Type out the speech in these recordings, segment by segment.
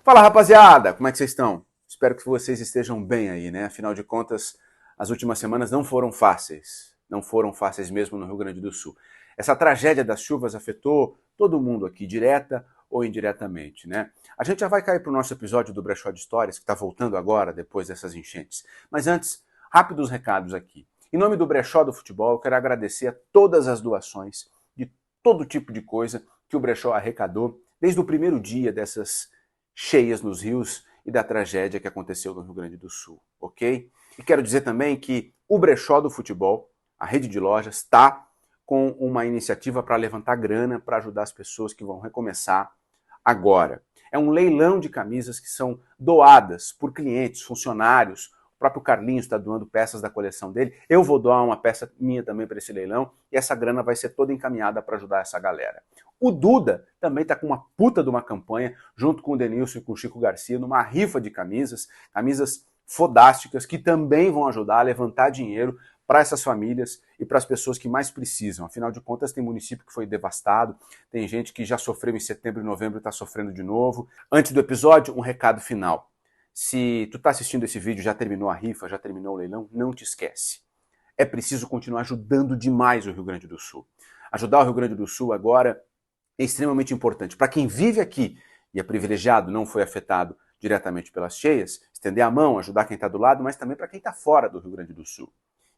Fala, rapaziada! Como é que vocês estão? Espero que vocês estejam bem aí, né? Afinal de contas, as últimas semanas não foram fáceis. Não foram fáceis mesmo no Rio Grande do Sul. Essa tragédia das chuvas afetou todo mundo aqui, direta ou indiretamente, né? A gente já vai cair para o nosso episódio do Brechó de Histórias, que está voltando agora, depois dessas enchentes. Mas antes, rápidos recados aqui. Em nome do Brechó do Futebol, eu quero agradecer a todas as doações de todo tipo de coisa que o Brechó arrecadou desde o primeiro dia dessas cheias nos rios e da tragédia que aconteceu no Rio Grande do Sul, ok? E quero dizer também que o Brechó do Futebol, a rede de lojas, está com uma iniciativa para levantar grana para ajudar as pessoas que vão recomeçar agora. É um leilão de camisas que são doadas por clientes, funcionários. O próprio Carlinhos está doando peças da coleção dele. Eu vou doar uma peça minha também para esse leilão e essa grana vai ser toda encaminhada para ajudar essa galera. O Duda também está com uma puta de uma campanha, junto com o Denilson e com o Chico Garcia, numa rifa de camisas fodásticas, que também vão ajudar a levantar dinheiro para essas famílias e para as pessoas que mais precisam. Afinal de contas, tem município que foi devastado, tem gente que já sofreu em setembro e novembro e está sofrendo de novo. Antes do episódio, um recado final. Se tu está assistindo esse vídeo, já terminou a rifa, já terminou o leilão, não te esquece. É preciso continuar ajudando demais o Rio Grande do Sul. Ajudar o Rio Grande do Sul agora é extremamente importante. Para quem vive aqui e é privilegiado, não foi afetado diretamente pelas cheias, estender a mão, ajudar quem está do lado, mas também para quem está fora do Rio Grande do Sul.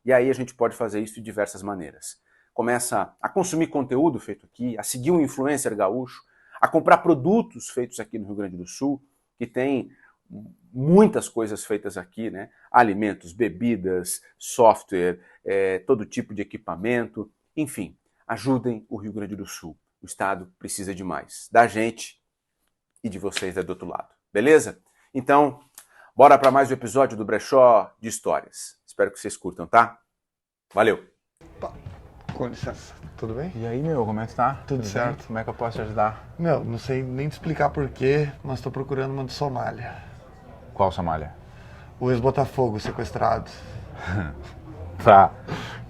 E aí a gente pode fazer isso de diversas maneiras. Começa a consumir conteúdo feito aqui, a seguir um influencer gaúcho, a comprar produtos feitos aqui no Rio Grande do Sul, que tem muitas coisas feitas aqui, né? Alimentos, bebidas, software, todo tipo de equipamento, enfim, ajudem o Rio Grande do Sul. O Estado precisa de mais, da gente e de vocês aí do outro lado, beleza? Então, bora para mais um episódio do Brechó de Histórias. Espero que vocês curtam, tá? Valeu! Com licença, tudo bem? E aí, meu, como é que tá? Tudo certo. Bem? Como é que eu posso te ajudar? Meu, não sei nem te explicar porquê, mas tô procurando uma de Somália. Qual Somália? O ex-Botafogo sequestrado. Tá.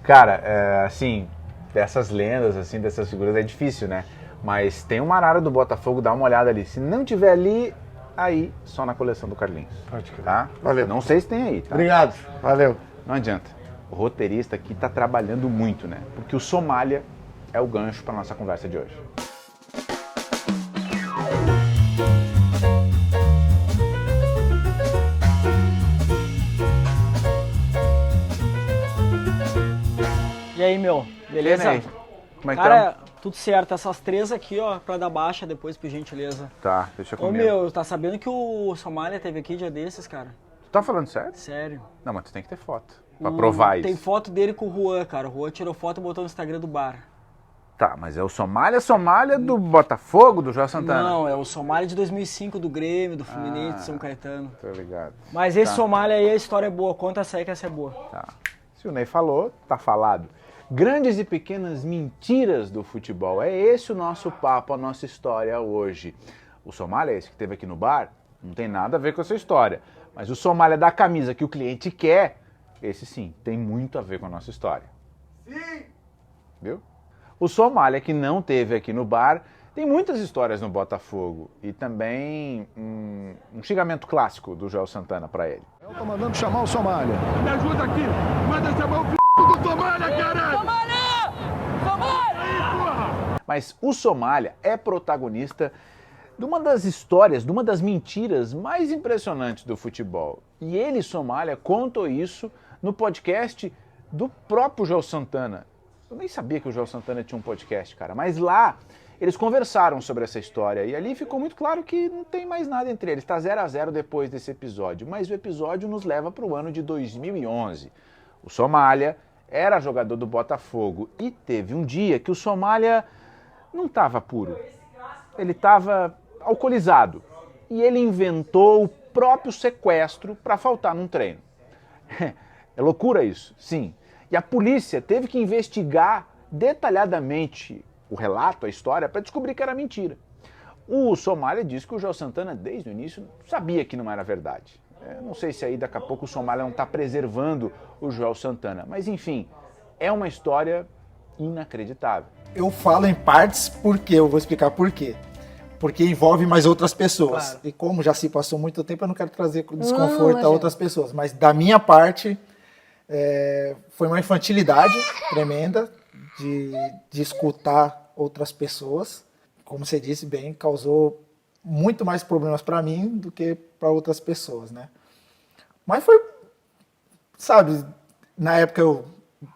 Cara, assim, dessas lendas, assim, dessas figuras é difícil, né? Mas tem uma arara do Botafogo, dá uma olhada ali. Se não tiver ali, aí só na coleção do Carlinhos. Pode crer. Tá? Valeu. Não sei se tem aí, tá? Obrigado, valeu. Não adianta. O roteirista aqui tá trabalhando muito, né? Porque o Somália é o gancho para nossa conversa de hoje. E aí, meu, beleza? E aí? Como é que Cara, tudo certo. Essas três aqui, ó, pra dar baixa depois, por gentileza. Tá, deixa Ô, comigo. meu, tá sabendo que o Somália teve aqui dia desses, cara? Tu tá falando sério? Sério. Não, mas tu tem que ter foto pra provar isso. Tem foto dele com o Juan, cara. O Juan tirou foto e botou no Instagram do bar. Tá, mas é o Somália do Botafogo, do João Santana? Não, é o Somália de 2005 do Grêmio, do Fluminense, de São Caetano. Tô ligado. Mas esse Tá. Somália aí, a história é boa. Conta essa aí que essa é boa. Tá. Se o Ney falou, tá falado. Grandes e pequenas mentiras do futebol. É esse o nosso papo, a nossa história hoje. O Somália, esse que teve aqui no bar, não tem nada a ver com essa história. Mas o Somália da camisa que o cliente quer, esse sim, tem muito a ver com a nossa história. Sim! Viu? O Somália que não teve aqui no bar, tem muitas histórias no Botafogo. E também um xingamento clássico do Joel Santana pra ele. Eu tô mandando chamar o Somália. Me ajuda aqui! Manda chamar o filho do Somália, caralho! Somália! Somália! Aí, porra! Mas o Somália é protagonista de uma das histórias, de uma das mentiras mais impressionantes do futebol. E ele, Somália, contou isso no podcast do próprio Joel Santana. Eu nem sabia que o Joel Santana tinha um podcast, cara, mas lá eles conversaram sobre essa história e ali ficou muito claro que não tem mais nada entre eles. Tá 0-0 depois desse episódio, mas o episódio nos leva para o ano de 2011. O Somália era jogador do Botafogo e teve um dia que o Somália não estava puro. Ele estava alcoolizado e ele inventou o próprio sequestro para faltar num treino. É loucura isso, sim. E a polícia teve que investigar detalhadamente o relato, a história, para descobrir que era mentira. O Somália disse que o Joel Santana, desde o início, sabia que não era verdade. Não sei se aí daqui a pouco o Somália não está preservando o Joel Santana, mas enfim, é uma história inacreditável. Eu falo em partes porque eu vou explicar por quê. porque envolve mais outras pessoas. Claro. E como já se passou muito tempo, eu não quero trazer desconforto imagina. a outras pessoas. Mas da minha parte, foi uma infantilidade tremenda de escutar outras pessoas. Como você disse bem, causou muito mais problemas para mim do que para outras pessoas, né? Mas foi, sabe, na época eu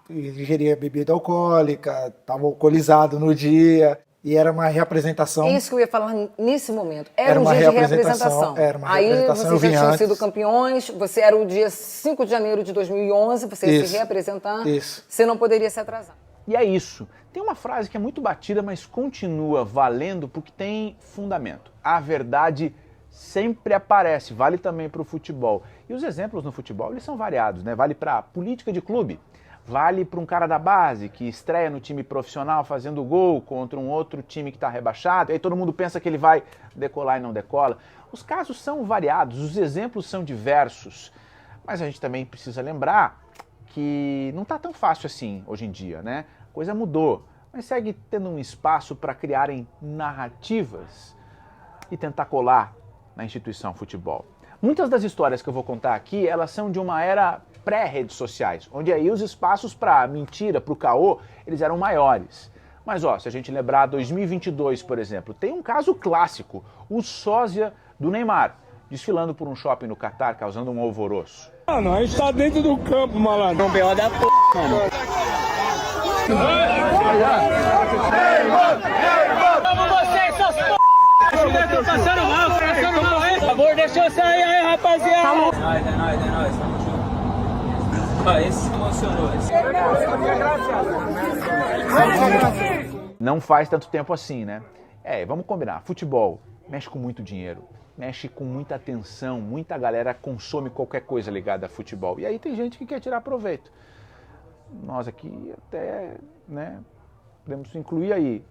ingeria bebida alcoólica, estava alcoolizado no dia, e era uma reapresentação. Isso que eu ia falar nesse momento. Era um uma dia de reapresentação, reapresentação. era uma Aí reapresentação, eu vocês vim já tinham antes. sido campeões, você era o dia 5 de janeiro de 2011, você ia se Isso, reapresentar, isso. você não poderia se atrasar. E é isso. Tem uma frase que é muito batida, mas continua valendo porque tem fundamento. A verdade sempre aparece, vale também para o futebol. E os exemplos no futebol, eles são variados, né? Vale para política de clube, vale para um cara da base que estreia no time profissional fazendo gol contra um outro time que está rebaixado, e aí todo mundo pensa que ele vai decolar e não decola. Os casos são variados, os exemplos são diversos, mas a gente também precisa lembrar que não está tão fácil assim hoje em dia, né? A coisa mudou, mas segue tendo um espaço para criarem narrativas e tentar colar na instituição futebol. Muitas das histórias que eu vou contar aqui, elas são de uma era pré-redes sociais, onde aí os espaços para mentira, para o caô, eles eram maiores. Mas ó, se a gente lembrar 2022, por exemplo, tem um caso clássico, o sósia do Neymar, desfilando por um shopping no Catar, causando um alvoroço. Mano, a gente tá dentro do campo, malandro. Um B.O. da p***, mano. Vamos vocês, seus p***! Tô passando mal, por favor, deixa eu sair aí, rapaziada. É nóis, tamo junto. Ó, esse se emocionou. Não faz tanto tempo assim, né? Vamos combinar, futebol mexe com muito dinheiro, mexe com muita atenção, muita galera consome qualquer coisa ligada a futebol. E aí tem gente que quer tirar proveito. Nós aqui até, né, podemos incluir aí,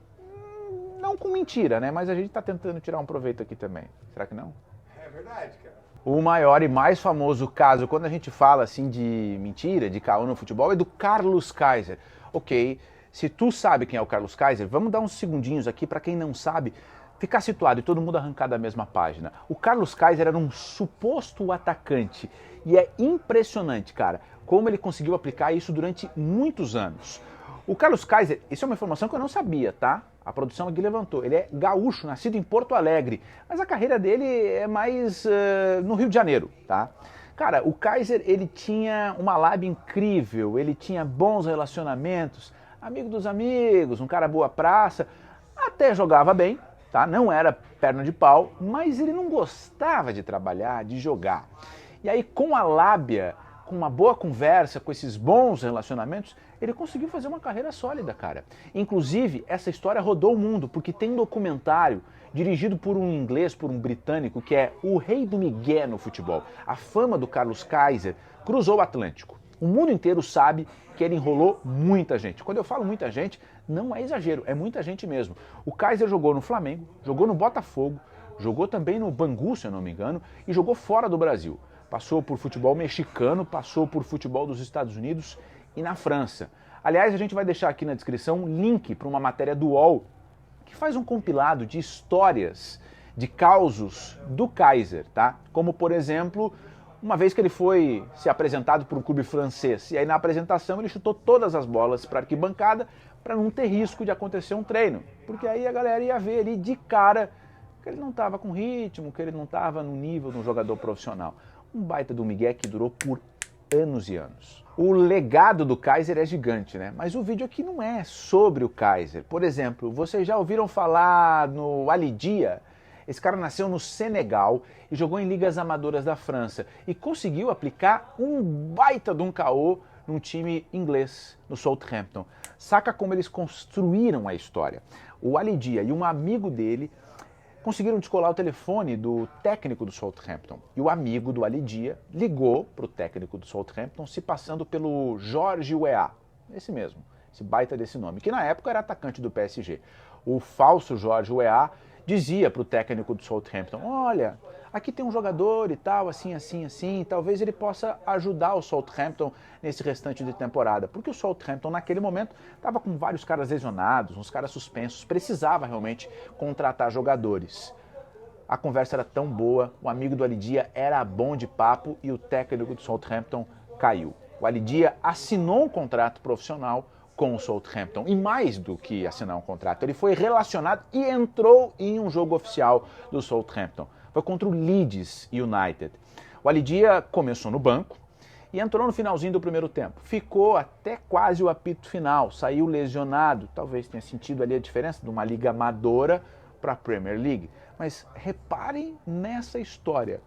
não com mentira, né, mas a gente está tentando tirar um proveito aqui também. Será que não? É verdade, cara. O maior e mais famoso caso, quando a gente fala assim de mentira, de caô no futebol, é do Carlos Kaiser. Ok, se tu sabe quem é o Carlos Kaiser, vamos dar uns segundinhos aqui para quem não sabe, ficar situado e todo mundo arrancar da mesma página. O Carlos Kaiser era um suposto atacante e é impressionante, cara, como ele conseguiu aplicar isso durante muitos anos. O Carlos Kaiser, isso é uma informação que eu não sabia, tá? A produção aqui levantou. Ele é gaúcho, nascido em Porto Alegre, mas a carreira dele é mais no Rio de Janeiro, tá? Cara, o Kaiser, ele tinha uma lábia incrível, ele tinha bons relacionamentos, amigo dos amigos, um cara boa praça, até jogava bem, tá? Não era perna de pau, mas ele não gostava de trabalhar, de jogar. E aí, com a lábia, com uma boa conversa, com esses bons relacionamentos, ele conseguiu fazer uma carreira sólida, cara. Inclusive, essa história rodou o mundo, porque tem um documentário dirigido por um inglês, por um britânico, que é O Rei do Migué no futebol. A fama do Carlos Kaiser cruzou o Atlântico. O mundo inteiro sabe que ele enrolou muita gente. Quando eu falo muita gente, não é exagero, é muita gente mesmo. O Kaiser jogou no Flamengo, jogou no Botafogo, jogou também no Bangu, se eu não me engano, e jogou fora do Brasil. Passou por futebol mexicano, passou por futebol dos Estados Unidos e na França. Aliás, a gente vai deixar aqui na descrição um link para uma matéria do UOL que faz um compilado de histórias, de causos do Kaiser, tá? Como, por exemplo, uma vez que ele foi ser apresentado por um clube francês e aí na apresentação ele chutou todas as bolas para a arquibancada para não ter risco de acontecer um treino, porque aí a galera ia ver ali de cara que ele não estava com ritmo, que ele não estava no nível de um jogador profissional. Um baita do migué que durou por anos e anos. O legado do Kaiser é gigante, né? Mas o vídeo aqui não é sobre o Kaiser. Por exemplo, vocês já ouviram falar no Ali Dia? Esse cara nasceu no Senegal e jogou em ligas amadoras da França e conseguiu aplicar um baita de um caô num time inglês, no Southampton. Saca como eles construíram a história. O Ali Dia e um amigo dele conseguiram descolar o telefone do técnico do Southampton. E o amigo do Ali Dia ligou para o técnico do Southampton se passando pelo George Weah, esse mesmo, esse baita desse nome, que na época era atacante do PSG. O falso George Weah dizia para o técnico do Southampton: olha, aqui tem um jogador e tal, assim, talvez ele possa ajudar o Southampton nesse restante de temporada, porque o Southampton naquele momento estava com vários caras lesionados, uns caras suspensos, precisava realmente contratar jogadores. A conversa era tão boa, o amigo do Ali Dia era bom de papo e o técnico do Southampton caiu. O Ali Dia assinou um contrato profissional com o Southampton, e mais do que assinar um contrato, ele foi relacionado e entrou em um jogo oficial do Southampton. Foi contra o Leeds United. O Ali Dia começou no banco e entrou no finalzinho do primeiro tempo. Ficou até quase o apito final, saiu lesionado, talvez tenha sentido ali a diferença de uma liga amadora para a Premier League. Mas reparem nessa história.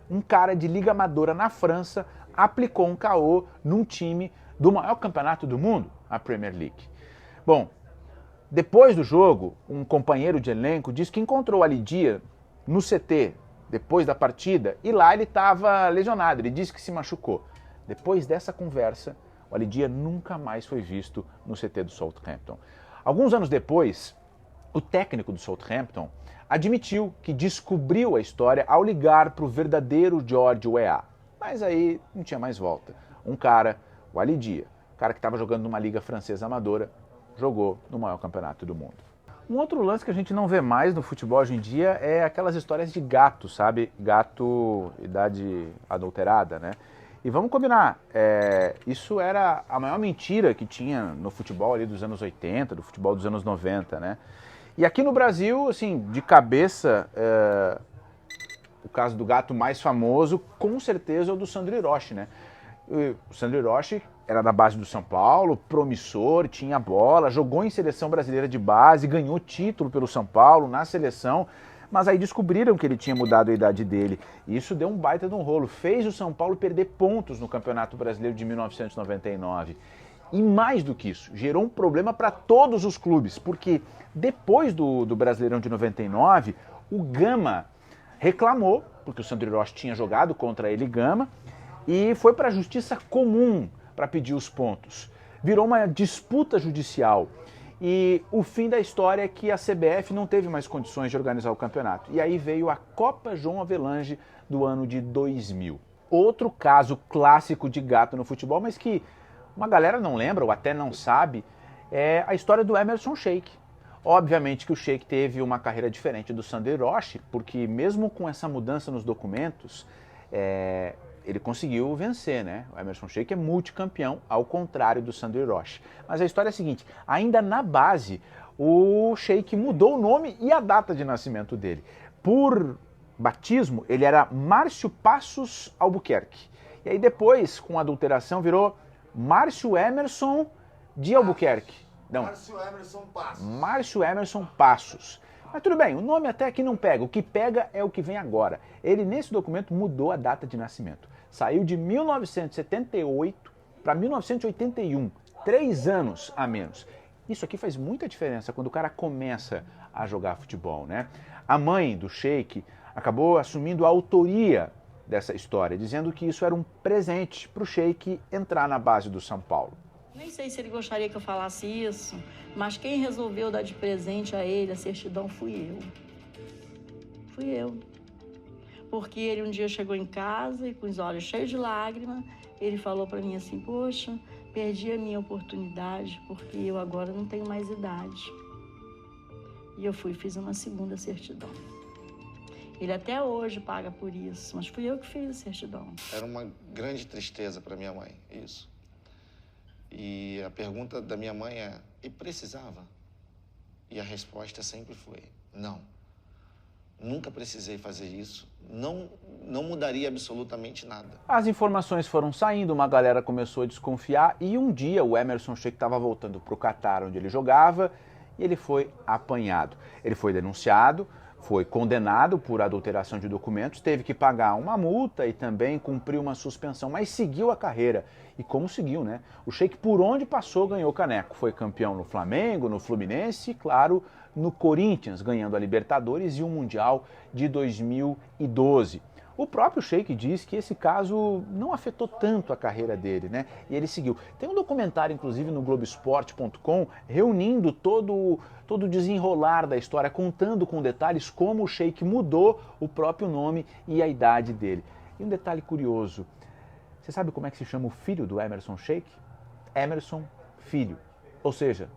Um cara de liga amadora na França aplicou um caô num time do maior campeonato do mundo, a Premier League. Bom, depois do jogo, um companheiro de elenco disse que encontrou o Ali Dia no CT, depois da partida, e lá ele estava lesionado, ele disse que se machucou. Depois dessa conversa, o Ali Dia nunca mais foi visto no CT do Southampton. Alguns anos depois, o técnico do Southampton admitiu que descobriu a história ao ligar para o verdadeiro George Weah. Mas aí não tinha mais volta. Um cara, o Ali Dia, cara que estava jogando numa liga francesa amadora, jogou no maior campeonato do mundo. Um outro lance que a gente não vê mais no futebol hoje em dia é aquelas histórias de gato, sabe? Gato, idade adulterada, né? E vamos combinar, isso era a maior mentira que tinha no futebol ali dos anos 80, do futebol dos anos 90, né? E aqui no Brasil, assim, de cabeça, o caso do gato mais famoso, com certeza, é o do Sandro Hiroshi, né? O Sandro Hiroshi era da base do São Paulo, promissor, tinha bola, jogou em seleção brasileira de base, ganhou título pelo São Paulo na seleção, mas aí descobriram que ele tinha mudado a idade dele. E isso deu um baita de um rolo, fez o São Paulo perder pontos no Campeonato Brasileiro de 1999. E mais do que isso, gerou um problema para todos os clubes, porque depois do Brasileirão de 99, o Gama reclamou, porque o Sandro Hiroshi tinha jogado contra ele Gama, e foi para a Justiça Comum para pedir os pontos. Virou uma disputa judicial. E o fim da história é que a CBF não teve mais condições de organizar o campeonato. E aí veio a Copa João Avelange do ano de 2000. Outro caso clássico de gato no futebol, mas que uma galera não lembra ou até não sabe, é a história do Emerson Sheik. Obviamente que o Sheik teve uma carreira diferente do Sandro Hiroshi, porque mesmo com essa mudança nos documentos, ele conseguiu vencer, né? O Emerson Sheik é multicampeão, ao contrário do Sandro Hiroshi. Mas a história é a seguinte, ainda na base, o Sheik mudou o nome e a data de nascimento dele. Por batismo, ele era Márcio Passos Albuquerque. E aí depois, com adulteração, virou Márcio Emerson de Albuquerque. Não, Márcio Emerson Passos. Márcio Emerson Passos. Mas tudo bem, o nome até aqui não pega, o que pega é o que vem agora. Ele, nesse documento, mudou a data de nascimento. Saiu de 1978 para 1981, 3 anos a menos. Isso aqui faz muita diferença quando o cara começa a jogar futebol, né? A mãe do Sheik acabou assumindo a autoria dessa história, dizendo que isso era um presente para o Sheik entrar na base do São Paulo. Nem sei se ele gostaria que eu falasse isso, mas quem resolveu dar de presente a ele a certidão fui eu. Fui eu. Porque ele um dia chegou em casa e com os olhos cheios de lágrimas, ele falou para mim assim, poxa, perdi a minha oportunidade porque eu agora não tenho mais idade. E eu fiz uma segunda certidão. Ele até hoje paga por isso, mas fui eu que fiz a certidão. Era uma grande tristeza para minha mãe, isso. E a pergunta da minha mãe é, e precisava? E a resposta sempre foi, não. Nunca precisei fazer isso, não mudaria absolutamente nada. As informações foram saindo, uma galera começou a desconfiar e um dia o Emerson Sheik estava voltando para o Catar, onde ele jogava, e ele foi apanhado. Ele foi denunciado, foi condenado por adulteração de documentos, teve que pagar uma multa e também cumpriu uma suspensão, mas seguiu a carreira. E como seguiu, né? O Sheik, por onde passou, ganhou caneco. Foi campeão no Flamengo, no Fluminense e, claro, no Corinthians, ganhando a Libertadores e o Mundial de 2012. O próprio Sheik diz que esse caso não afetou tanto a carreira dele, né? E ele seguiu. Tem um documentário, inclusive, no Globoesporte.com, reunindo todo o desenrolar da história, contando com detalhes como o Sheik mudou o próprio nome e a idade dele. E um detalhe curioso, você sabe como é que se chama o filho do Emerson Sheik? Emerson Filho. Ou seja,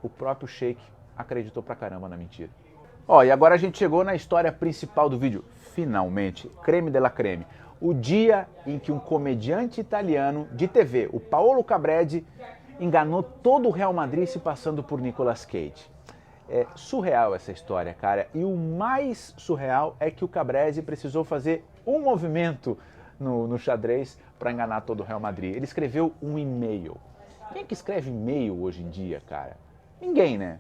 o próprio Sheik acreditou pra caramba na mentira. Ó, e agora a gente chegou na história principal do vídeo. Finalmente, creme de la creme. O dia em que um comediante italiano de TV, o Paolo Cabresi, enganou todo o Real Madrid se passando por Nicolas Cage. É surreal essa história, cara. E o mais surreal é que o Cabresi precisou fazer um movimento no xadrez para enganar todo o Real Madrid. Ele escreveu um e-mail. Quem é que escreve e-mail hoje em dia, cara? Ninguém, né?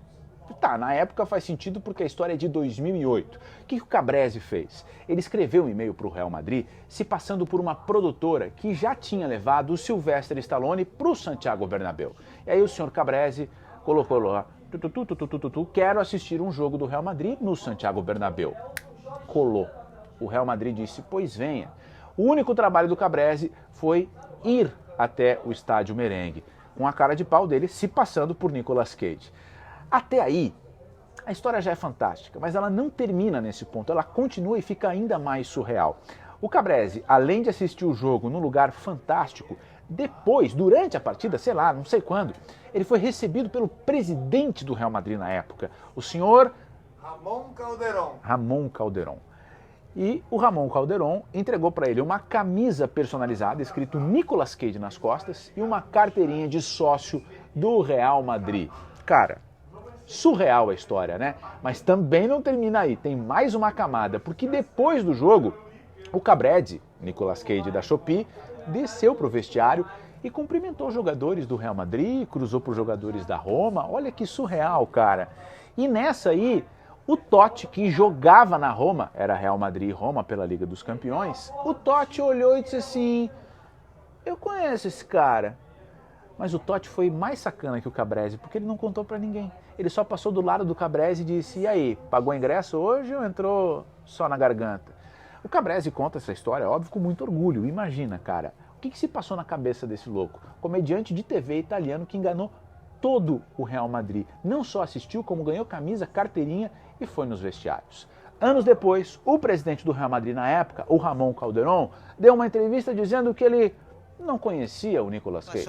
Tá, na época faz sentido porque a história é de 2008. O que o Cabresi fez? Ele escreveu um e-mail para o Real Madrid se passando por uma produtora que já tinha levado o Sylvester Stallone para o Santiago Bernabéu. E aí o senhor Cabresi colocou lá, quero assistir um jogo do Real Madrid no Santiago Bernabéu. Colou. O Real Madrid disse, pois venha. O único trabalho do Cabresi foi ir até o estádio Merengue, com a cara de pau dele se passando por Nicolas Cage. Até aí, a história já é fantástica, mas ela não termina nesse ponto, ela continua e fica ainda mais surreal. O Cabresi, além de assistir o jogo num lugar fantástico, depois, durante a partida, sei lá, não sei quando, ele foi recebido pelo presidente do Real Madrid na época, o senhor Ramon Calderón. E o Ramon Calderón entregou para ele uma camisa personalizada, escrito Nicolas Cage nas costas, e uma carteirinha de sócio do Real Madrid. Cara, surreal a história, né? Mas também não termina aí, tem mais uma camada, porque depois do jogo, o Cabresi, Nicolas Cage da Shopee, desceu para o vestiário e cumprimentou os jogadores do Real Madrid, cruzou para os jogadores da Roma. Olha que surreal, cara. E nessa aí, o Totti, que jogava na Roma, era Real Madrid e Roma pela Liga dos Campeões, o Totti olhou e disse assim, eu conheço esse cara. Mas o Totti foi mais sacana que o Cabresi, porque ele não contou pra ninguém. Ele só passou do lado do Cabresi e disse, e aí, pagou ingresso hoje ou entrou só na garganta? O Cabresi conta essa história, óbvio, com muito orgulho. Imagina, cara, o que se passou na cabeça desse louco? Comediante de TV italiano que enganou todo o Real Madrid. Não só assistiu, como ganhou camisa, carteirinha e foi nos vestiários. Anos depois, o presidente do Real Madrid na época, o Ramon Calderón, deu uma entrevista dizendo que ele no conocía a Nicolas Cage.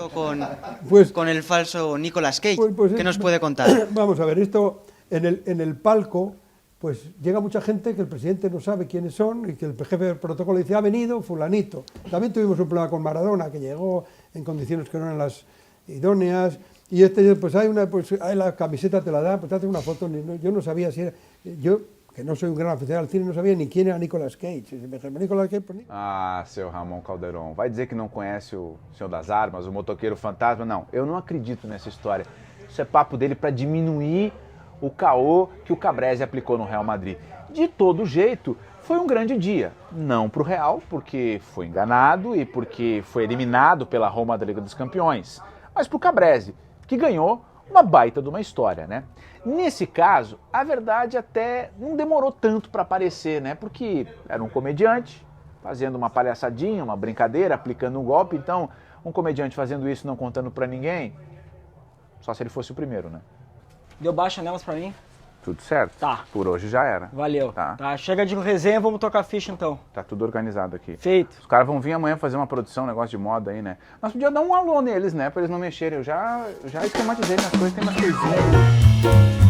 Con el falso Nicolas Cage, ¿qué nos puede contar? Vamos a ver, esto en el palco, pues llega mucha gente que el presidente no sabe quiénes son y que el jefe del protocolo dice, ha venido fulanito. También tuvimos un problema con Maradona, que llegó en condiciones que no eran las idóneas, y pues hay la camiseta te la da, pues te hace una foto. Yo no sabía si era, yo que no soy un gran aficionado al cine, não sabia nem quem era Nicolas Cage. Nicolas Cage por... Ah, seu Ramon Calderón, vai dizer que não conhece o Senhor das Armas, o motoqueiro fantasma? Não, eu não acredito nessa história. Isso é papo dele para diminuir o caô que o Cabresi aplicou no Real Madrid. De todo jeito, foi um grande dia. Não para o Real, porque foi enganado e porque foi eliminado pela Roma da Liga dos Campeões. Mas para o Cabresi, que ganhou uma baita de uma história, né? Nesse caso, a verdade até não demorou tanto para aparecer, né? Porque era um comediante fazendo uma palhaçadinha, uma brincadeira, aplicando um golpe. Então, um comediante fazendo isso não contando para ninguém, só se ele fosse o primeiro, né? Deu baixa nelas para mim? Tudo certo. Tá. Por hoje já era. Valeu. Tá. Chega de resenha, vamos tocar ficha então. Tá tudo organizado aqui. Feito. Os caras vão vir amanhã fazer uma produção, um negócio de moda aí, né? Nós podíamos dar um alô neles, né? Pra eles não mexerem. Eu já esquematizei minhas coisas, tem umas coisinhas.